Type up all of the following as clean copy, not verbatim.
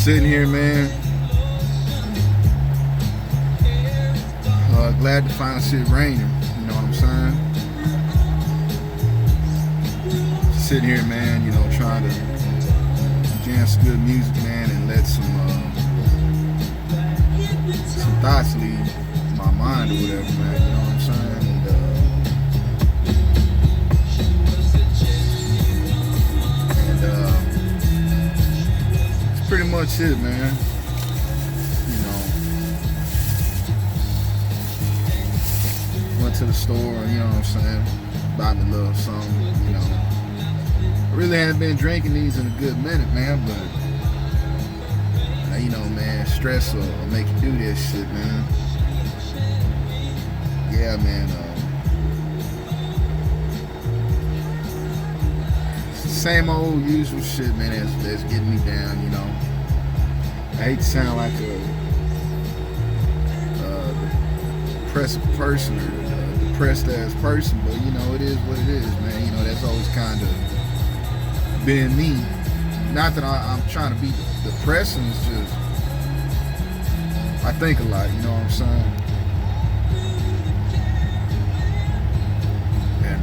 Sitting here, man. Glad to finally see it raining. You know what I'm saying? Sitting here, man. You know, trying to jam some good music, man, and let some thoughts leave my mind or whatever, man. You know what I'm saying? That's pretty much it, man. Went to the store, you know what I'm saying, bought me a little something, you know. I really haven't been drinking these in a good minute, man, but you know, man, stress will make you do this shit, man. Yeah, man. It's the same old usual shit, man, that's getting me down, you know. I hate to sound like a depressive person or depressed ass person, but you know, it is what it is, man. You know, that's always kind of been me. Not that I'm trying to be depressing, it's just I think a lot, you know what I'm saying? And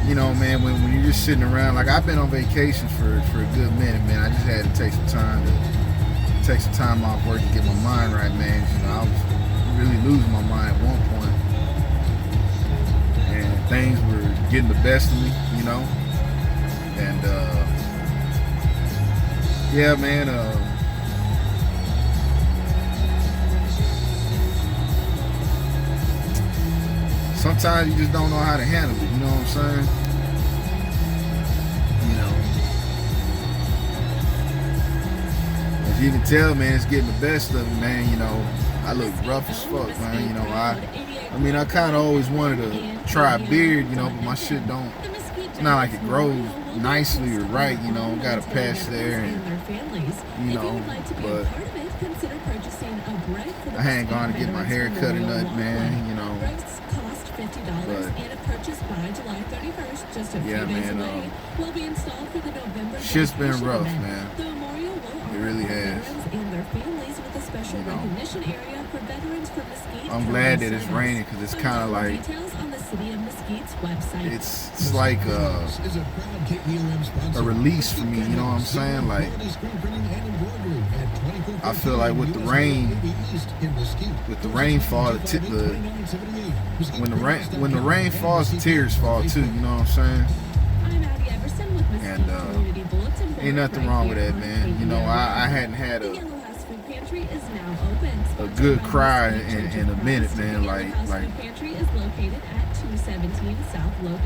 you know, man, when you're just sitting around, like I've been on vacation for a good minute, man. I just had to take some time off work to get my mind right, man. You know, I was really losing my mind at one point, and things were getting the best of me, you know. And yeah, man. Sometimes you just don't know how to handle it. You know what I'm saying? You can tell, man, it's getting the best of me, man. You know, I look rough as fuck, man. You know, I mean, I kind of always wanted to try a beard, you know, but my shit don't, it's not like it grows nicely or right, you know, got a patch there, and, you know, but I hadn't gone to get my hair cut or nothing, man, you know, but, yeah, man, shit's been rough, man. It really has. You know, I'm glad that it's raining because it's kind of like it's like a release for me. You know what I'm saying? Like I feel like with the rainfall, when the rain falls, the tears fall too. You know what I'm saying? And ain't nothing wrong with that, man. You know, I hadn't had a good cry in a minute, man. Like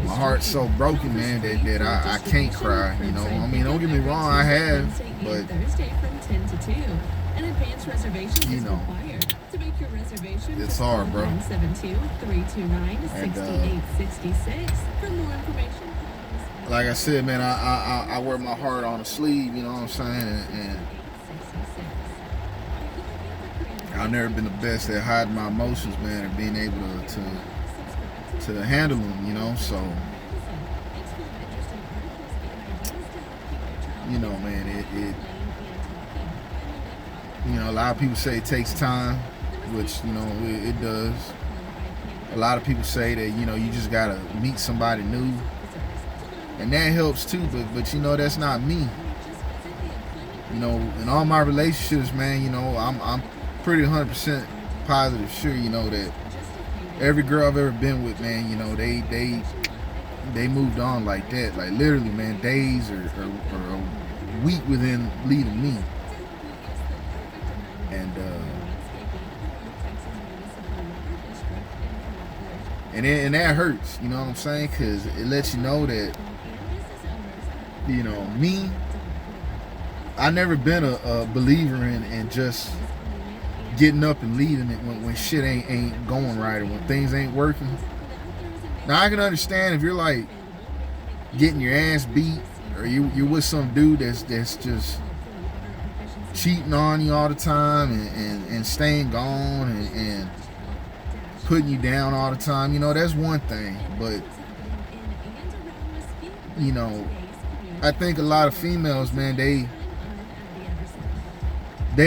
my heart's so broken, man, that I can't cry. You know, I mean, don't get me wrong, I have, but you know, it's hard, bro. And like I said, man, I wear my heart on a sleeve, you know what I'm saying? And I've never been the best at hiding my emotions, man, and being able to handle them, you know? So, you know, man, it you know, a lot of people say it takes time, which, you know, it does. A lot of people say that, you know, you just gotta meet somebody new. And that helps too, but you know, that's not me. You know, in all my relationships, man, you know, I'm pretty 100% positive sure, you know, that every girl I've ever been with, man, you know, they moved on like that. Like literally, man, days or a week within leaving me. And that hurts, you know what I'm saying? Because it lets you know that, you know, me, I never been a believer in just getting up and leaving it when shit ain't going right or when things ain't working. Now I can understand if you're like getting your ass beat or you're with some dude that's just cheating on you all the time and staying gone and putting you down all the time, you know, that's one thing. But you know, I think a lot of females, man, they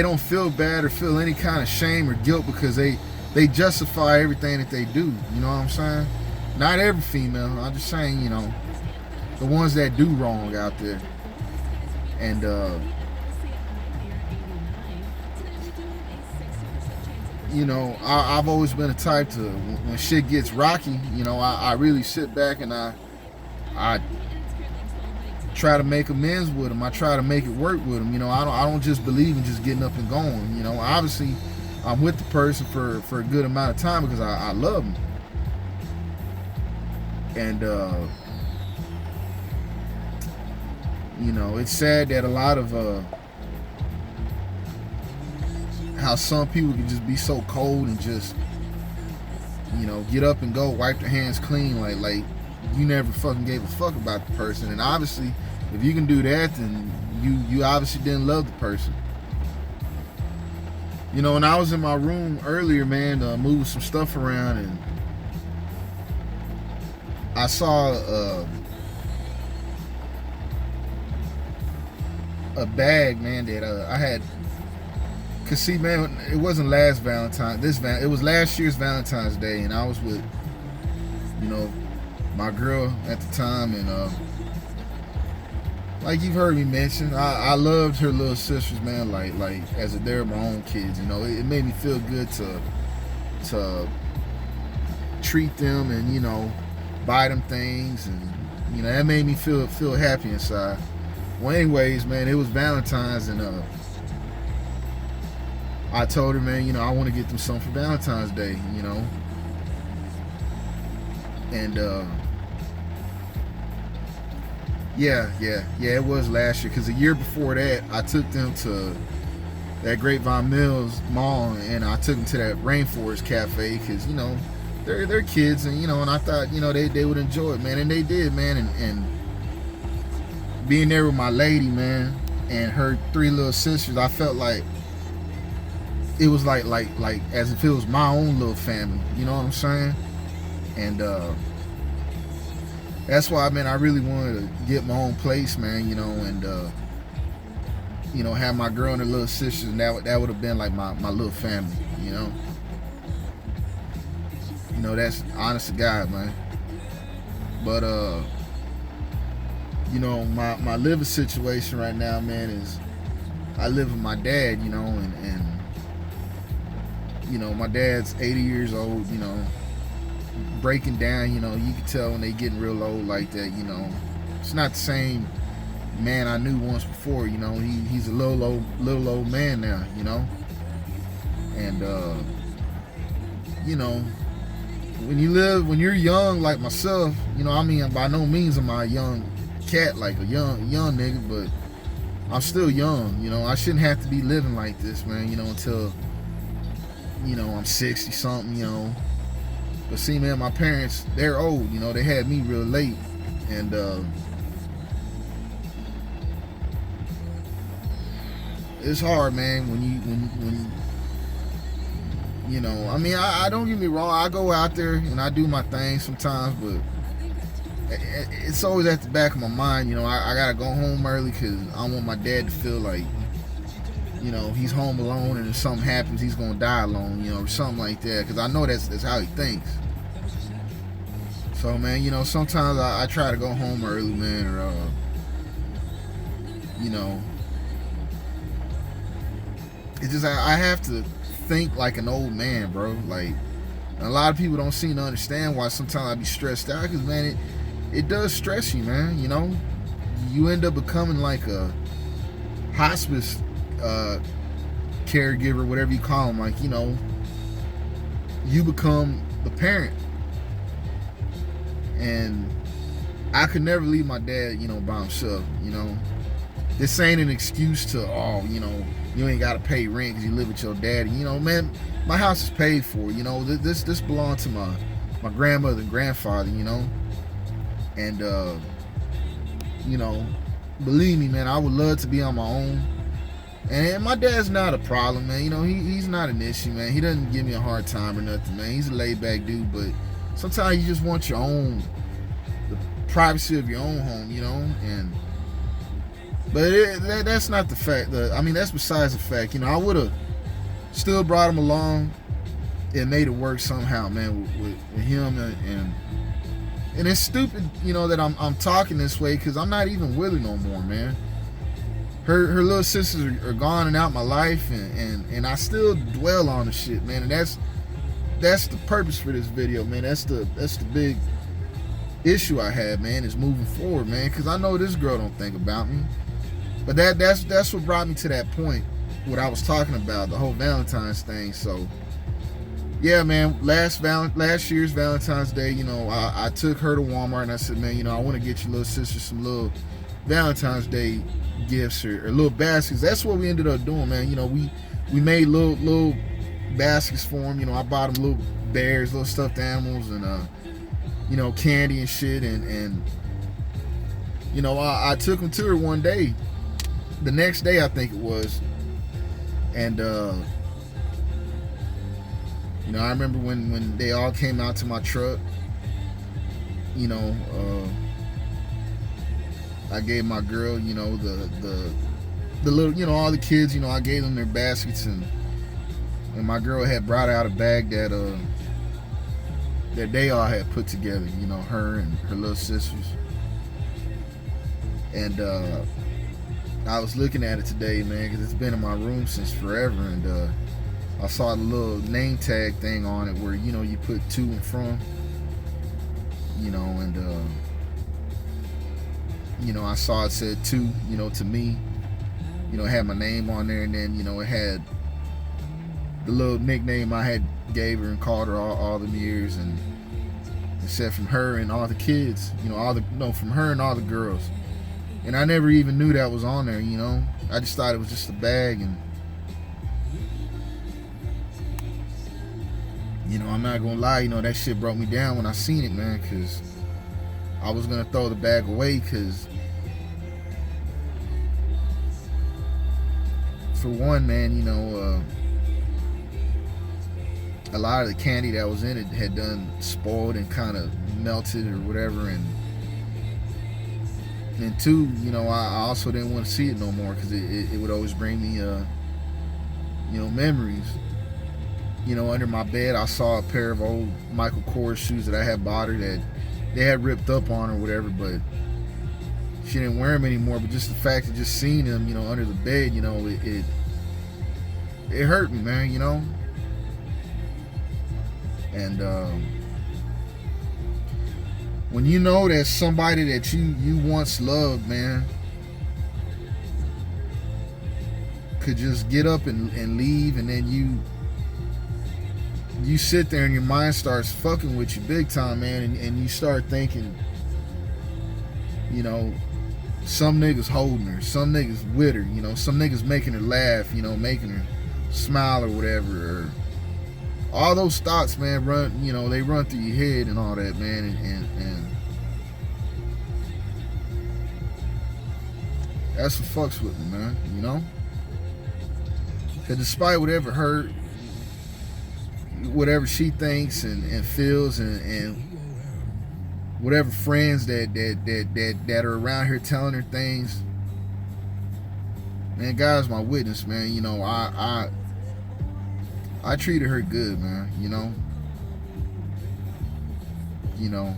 don't feel bad or feel any kind of shame or guilt because they justify everything that they do. You know what I'm saying? Not every female. I'm just saying, you know, the ones that do wrong out there. And you know, I've always been a type to, when shit gets rocky, you know, I really sit back and I try to make amends with them. I try to make it work with them. You know, I don't just believe in just getting up and going. You know, obviously I'm with the person for a good amount of time because I love them. And you know, it's sad that a lot of how some people can just be so cold and just, you know, get up and go, wipe their hands clean, like you never fucking gave a fuck about the person. And obviously, if you can do that, then you obviously didn't love the person. You know, when I was in my room earlier, man, moving some stuff around, and I saw a bag, man, that I had. Cause see, man, it wasn't last Valentine. It was last year's Valentine's Day, and I was with, you know, my girl at the time, and like you've heard me mention, I loved her little sisters, man, like as if they're my own kids. You know, it made me feel good to treat them and, you know, buy them things, and, you know, that made me feel happy inside. Well, anyways, man, it was Valentine's, and I told her, man, you know, I want to get them something for Valentine's Day, you know. And yeah, it was last year, because the year before that, I took them to that Grapevine Mills Mall, and I took them to that Rainforest Cafe, because, you know, they're kids, and, you know, and I thought, you know, they would enjoy it, man, and they did, man. And being there with my lady, man, and her three little sisters, I felt like it was like as if it was my own little family, you know what I'm saying? And that's why, man, I really wanted to get my own place, man, you know, and you know, have my girl and her little sisters, and that would have been like my little family, you know. You know, that's honest to God, man. But you know, my living situation right now, man, is I live with my dad, you know, and you know, my dad's 80 years old, you know, breaking down, you know, you can tell when they getting real old like that, you know. It's not the same man I knew once before, you know. He's a little old man now, you know. And you know, when you're young like myself, you know, I mean, by no means am I a young cat, like a young nigga, but I'm still young, you know. I shouldn't have to be living like this, man, you know, until, you know, I'm 60 something, you know. But see, man, my parents, they're old, you know. They had me real late, and it's hard, man, when you know, I mean, I don't get me wrong, I go out there and I do my thing sometimes, but it's always at the back of my mind, you know. I gotta go home early because I want my dad to feel like, you know, he's home alone, and if something happens, he's gonna die alone, you know, or something like that, because I know that's how he thinks. So, man, you know, sometimes I try to go home early, man, or you know, it's just I have to think like an old man, bro. Like, a lot of people don't seem to understand why sometimes I be stressed out, because, man, it does stress you, man. You know, you end up becoming like a hospice caregiver, whatever you call them. Like, you know, you become the parent, and I could never leave my dad, you know, by himself. You know, this ain't an excuse to, oh, you know, you ain't gotta pay rent because you live with your daddy. You know, man, my house is paid for. You know, this belonged to my grandmother and grandfather. You know, and you know, believe me, man, I would love to be on my own. And my dad's not a problem, man. You know, he's not an issue, man. He doesn't give me a hard time or nothing, man. He's a laid back dude, but sometimes you just want your own privacy of your own home, you know. And but that's not the fact. I mean, that's besides the fact. You know, I would have still brought him along and made it work somehow, man, with him. And it's stupid, you know, that I'm talking this way, because I'm not even with her no more, man. Her little sisters are gone and out my life, and I still dwell on the shit, man. And that's the purpose for this video, man. That's the big issue I have, man, is moving forward, man, because I know this girl don't think about me. But that's what brought me to that point, what I was talking about, the whole Valentine's thing. So yeah, man, last year's Valentine's Day, you know, I took her to Walmart and I said, man, you know, I want to get your little sister some little Valentine's Day gifts or little baskets. That's what we ended up doing, man. You know, we made little baskets for them. You know, I bought them little bears, little stuffed animals, and you know, candy and shit. And you know, I took them to her one day, the next day I think it was, and you know, I remember when they all came out to my truck. You know, I gave my girl, you know, the little, you know, all the kids, you know, I gave them their baskets, and my girl had brought out a bag that they all had put together, you know, her and her little sisters. And I was looking at it today, man, because it's been in my room since forever, and I saw the little name tag thing on it where, you know, you put to and from, you know, and you know, I saw it said to, you know, to me, you know, it had my name on there, and then, you know, it had the little nickname I had gave her and called her all the years, and it said from her and all the kids, you know, from her and all the girls. And I never even knew that was on there, you know. I just thought it was just a bag, and you know, I'm not gonna lie, you know, that shit broke me down when I seen it, man, because I was gonna throw the bag away, because for one, man, you know, a lot of the candy that was in it had done spoiled and kind of melted or whatever, and two, you know, I also didn't want to see it no more, because it would always bring me you know, memories. You know, under my bed I saw a pair of old Michael Kors shoes that I had bought her that they had ripped up on or whatever, but she didn't wear them anymore. But just the fact of just seeing them, you know, under the bed, you know, it hurt me, man, you know. And when you know that somebody that you once loved, man, could just get up and leave, and then you sit there and your mind starts fucking with you big time, man, and you start thinking, you know, some niggas holding her, some niggas with her, you know, some niggas making her laugh, you know, making her smile or whatever, or all those thoughts, man, run, you know, they run through your head and all that, man, and that's what fucks with me, man, you know. Because despite whatever hurt, whatever she thinks and feels, and whatever friends that are around here telling her things, man, God's my witness, man. You know, I treated her good, man. You know,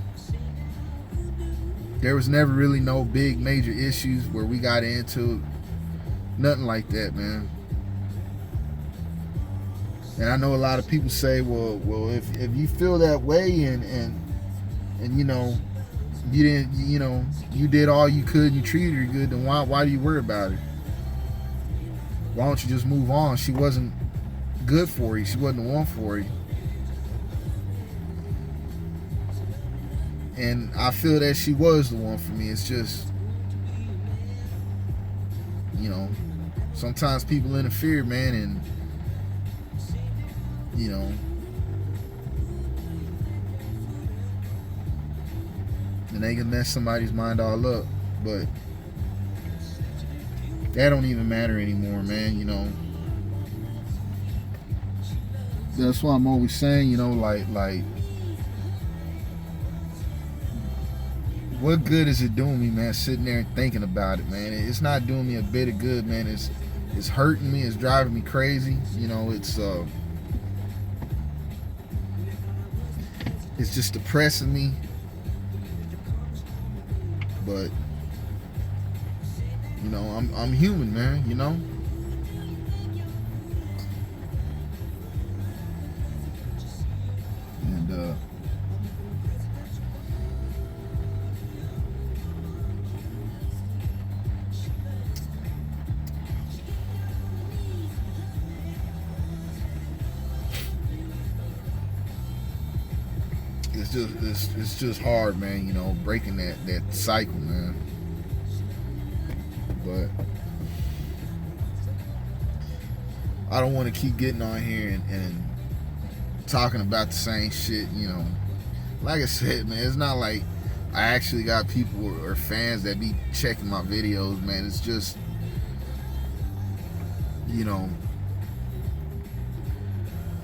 there was never really no big major issues where we got into nothing like that, man. And I know a lot of people say, well, if you feel that way and you know, you didn't, you know, you did all you could and you treated her good, then why do you worry about it? Why don't you just move on? She wasn't good for you. She wasn't the one for you. And I feel that she was the one for me. It's just, you know, sometimes people interfere, man, and you know, and they can mess somebody's mind all up, but that don't even matter anymore, man. You know, that's why I'm always saying, you know, like what good is it doing me, man, sitting there and thinking about it, man? It's not doing me a bit of good, man. It's hurting me. It's driving me crazy. You know, it's just depressing me. But you know, I'm human, man. You know. And it's just hard, man, you know, breaking that cycle, man. But I don't want to keep getting on here and talking about the same shit, you know. Like I said, man, it's not like I actually got people or fans that be checking my videos, man. It's just, you know,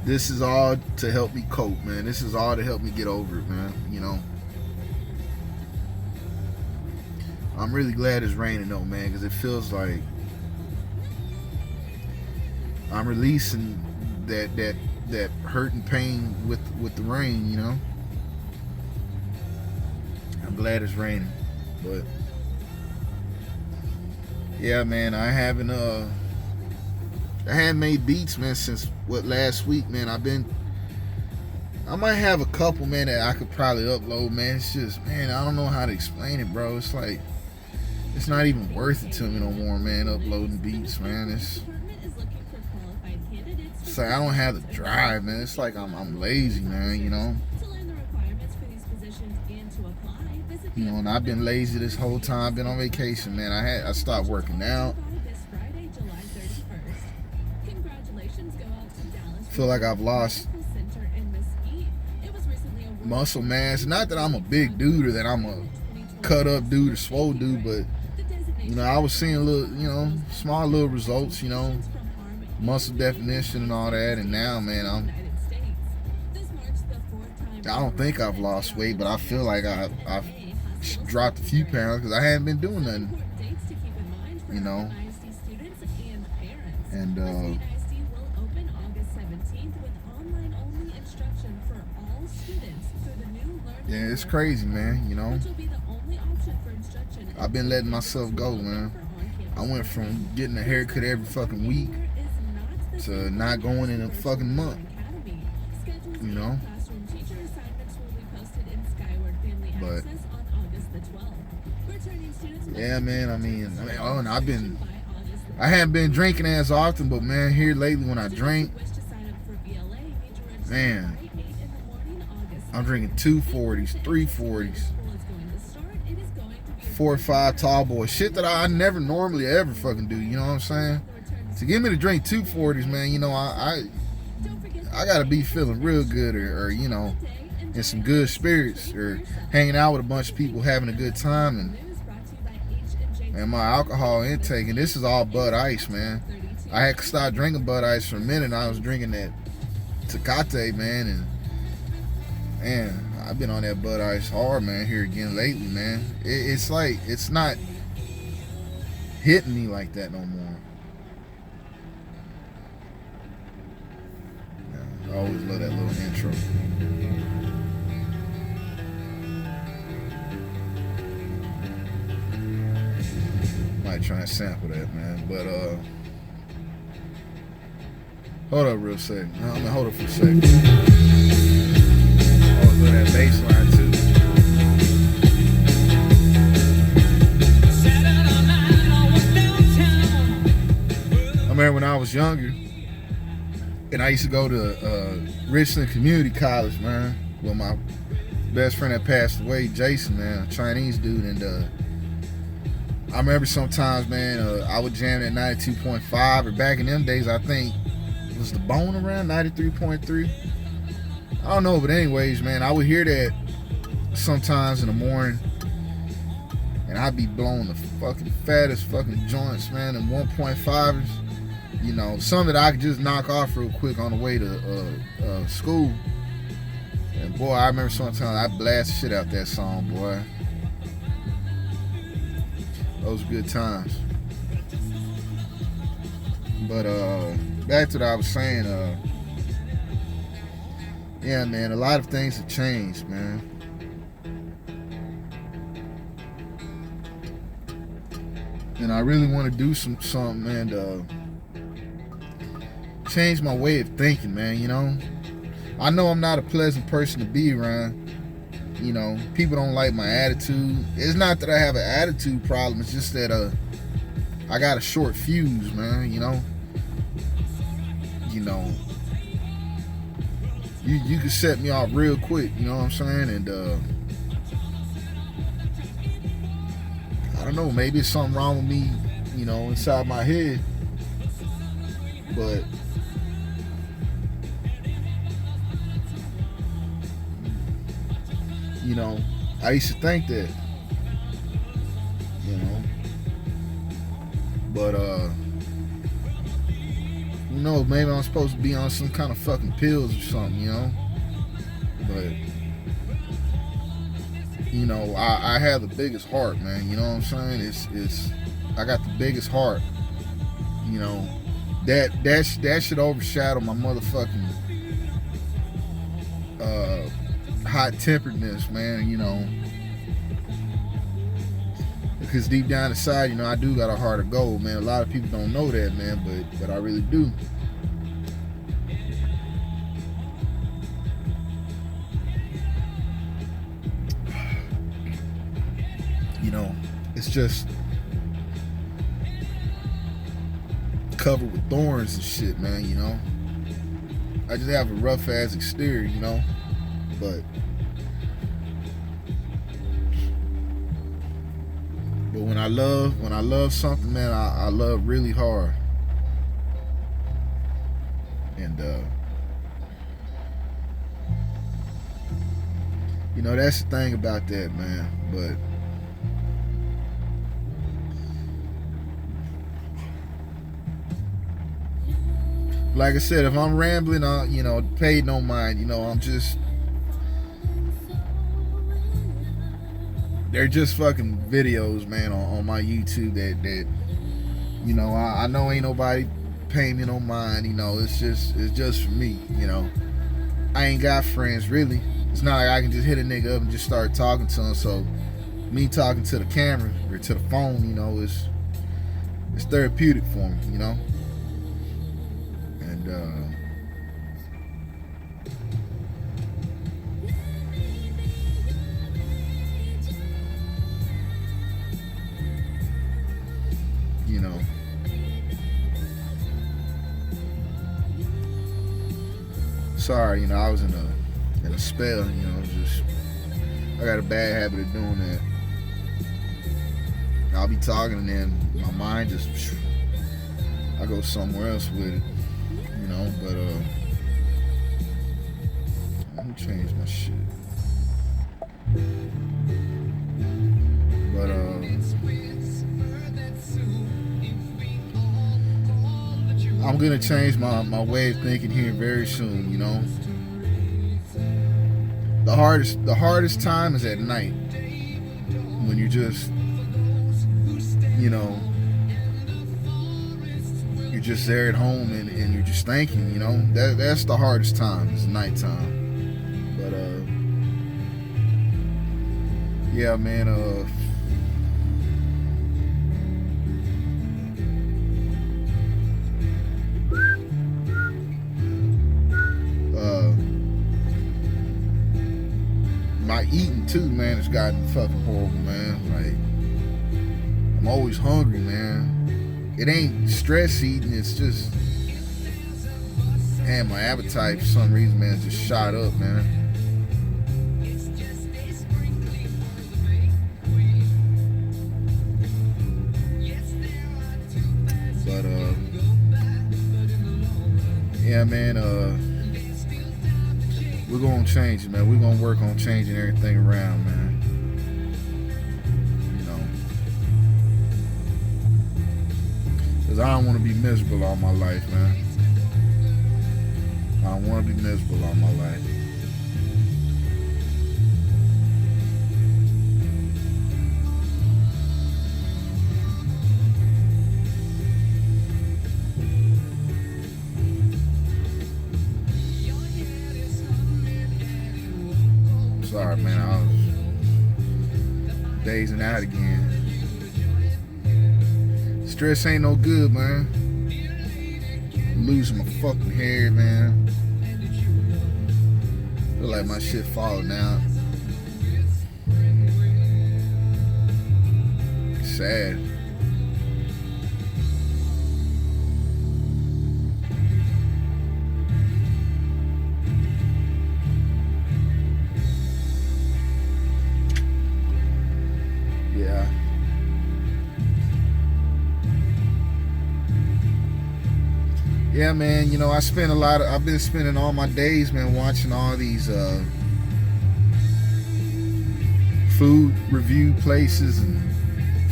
this is all to help me cope, man. This is all to help me get over it, man. You know, I'm really glad it's raining though, man, because it feels like I'm releasing that hurt and pain with the rain. You know, I'm glad it's raining, but yeah, man, I haven't made beats, man, since last week, man. I might have a couple, man, that I could probably upload, man. It's just, man, I don't know how to explain it, bro. It's like, it's not even worth it to me no more, man, uploading beats, man. It's like I don't have the drive, man. It's like I'm lazy, man, you know. You know, and I've been lazy this whole time. I've been on vacation, man. I stopped working out. Feel like I've lost muscle mass. Not that I'm a big dude or that I'm a cut up dude or swole dude, but you know, I was seeing little, you know, small little results, you know, muscle definition and all that. And now, man, I don't think I've lost weight, but I feel like I've dropped a few pounds because I haven't been doing nothing, you know. And yeah, it's crazy, man, you know. I've been letting myself go, man. I went from getting a haircut every fucking week to not going in a fucking month, you know. But yeah, man, I mean, oh, and I haven't been drinking as often, but man, here lately when I drink, man, I'm drinking 240s, 340s, 4 or 5 tall boys. Shit that I never normally ever fucking do, you know what I'm saying? To get me to drink 240s, man, you know, I gotta be feeling real good or you know, in some good spirits or hanging out with a bunch of people having a good time. And my alcohol intake, and this is all Bud Ice, man. I had to stop drinking Bud Ice for a minute, and I was drinking that Tecate, man, and I've been on that Bud Ice hard, man, here again lately, man. It's like, it's not hitting me like that no more. Yeah, I always love that little intro. Might try and sample that, man, but hold up real second. Hold up for a second. Always love that bass line too. I remember when I was younger, and I used to go to Richland Community College, man, with my best friend that passed away, Jason, man, a Chinese dude, and I remember sometimes, man, I would jam at 92.5, or back in them days, I think, was the Bone around 93.3? I don't know, but anyways, man, I would hear that sometimes in the morning, and I'd be blowing the fucking fattest fucking joints, man, and 1.5s, you know, some that I could just knock off real quick on the way to school. And boy, I remember sometimes I blast the shit out that song, boy. Those are good times. But back to what I was saying, yeah, man, a lot of things have changed, man. And I really want to do something, man, to change my way of thinking, man, you know. I know I'm not a pleasant person to be around. You know, people don't like my attitude. It's not that I have an attitude problem. It's just that I got a short fuse, man, you know. You know, you can set me off real quick, you know what I'm saying? And I don't know, maybe it's something wrong with me, you know, inside my head. But you know, I used to think that, you know, but who knows, maybe I'm supposed to be on some kind of fucking pills or something, you know. But you know, I have the biggest heart, man, you know what I'm saying? It's I got the biggest heart, you know. That should overshadow my motherfucking hot-temperedness, man, you know. Because deep down inside, you know, I do got a heart of gold, man. A lot of people don't know that, man, but I really do. You know, it's just covered with thorns and shit, man, you know. I just have a rough ass exterior, you know. But when I love something, man, I love really hard. And you know, that's the thing about that, man. But like I said, if I'm rambling, you know, pay no mind. You know, they're just fucking videos, man, on my YouTube that you know, I know ain't nobody paying me no mind. You know, it's just for me. You know, I ain't got friends really. It's not like I can just hit a nigga up and just start talking to him. So me talking to the camera or to the phone, you know, it's therapeutic for me. You know, and you know, sorry, you know, I was in a spell, you know, just I got a bad habit of doing that. I'll be talking and then my mind just I go somewhere else with it, you know. But let me change my shit. But I'm gonna change my way of thinking here very soon, you know. The hardest time is at night when you're just, you know, you're just there at home and you're just thinking, you know. That's the hardest time, is nighttime. But yeah, man, my eating too, man, has gotten fucking horrible, man. Like, I'm always hungry, man. It ain't stress eating, it's just, man, my appetite for some reason, man, just shot up, man. But yeah, man, we're gonna change it, man. We're gonna work on changing everything around, man. You know, because I don't want to be miserable all my life, man. I don't want to be miserable all my life. phasing out again. Stress ain't no good, man. I'm losing my fucking hair, man. Feel like my shit falling out. Sad. Yeah. Yeah, man, you know, I've been spending all my days, man, watching all these food review places and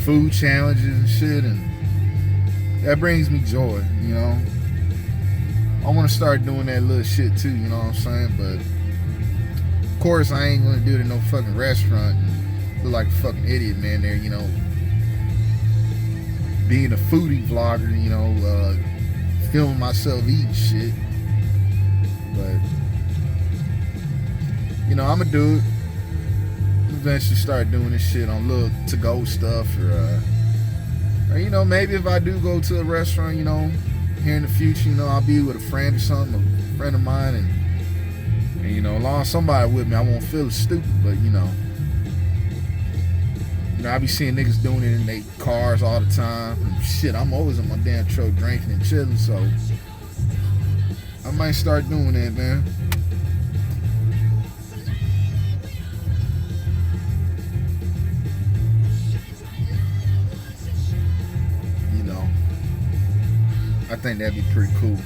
food challenges and shit, and that brings me joy, you know. I want to start doing that little shit too, you know what I'm saying? But of course I ain't gonna do it in no fucking restaurant and look like a fucking idiot, man, there, you know, being a foodie vlogger, you know, filming myself eating shit. But you know, I'ma do it. Eventually start doing this shit on little to-go stuff, or you know, maybe if I do go to a restaurant, you know, here in the future, you know, I'll be with a friend or something, a friend of mine, and you know, as long as somebody with me, I won't feel stupid. But you know, I be seeing niggas doing it in their cars all the time. And shit, I'm always in my damn truck drinking and chilling, so I might start doing that, man. You know, I think that'd be pretty cool.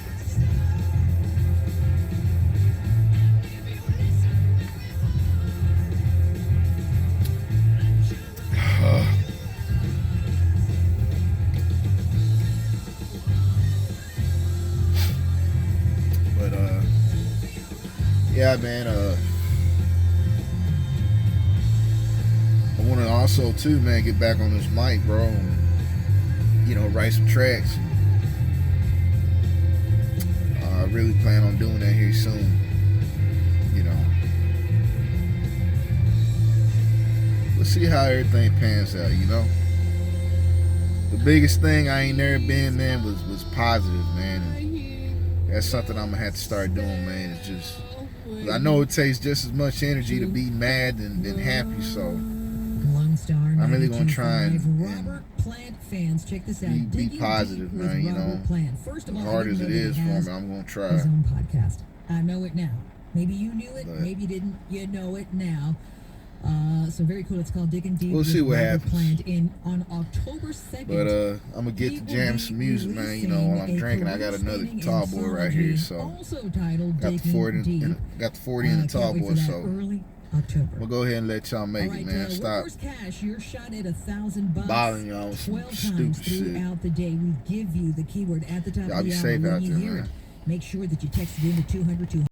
Yeah, man, I want to also too, man, get back on this mic, bro, and, you know, write some tracks. I really plan on doing that here soon, you know. Let's see how everything pans out, you know. The biggest thing I ain't never been, man, was positive, man, and that's something I'm gonna have to start doing, man. It's just, I know it takes just as much energy to be mad than happy, so I'm really gonna try and be positive, man. You know, as hard as it is for me, I'm gonna try. I know it now. Maybe you knew it, maybe you didn't. You know it now. So very cool. It's called Digging Deep. We'll see what happens. On October 2nd. But I'm gonna get to jam some music, man. You know, while I'm drinking, I got another tall boy right here, so got the 40 in the tall boy. So we'll go ahead and let y'all make it, man. Stop bothering y'all with some stupid shit. Throughout the day, we give you the keyword at the top of the hour. Y'all be safe out there, man. Make sure that you text it into 200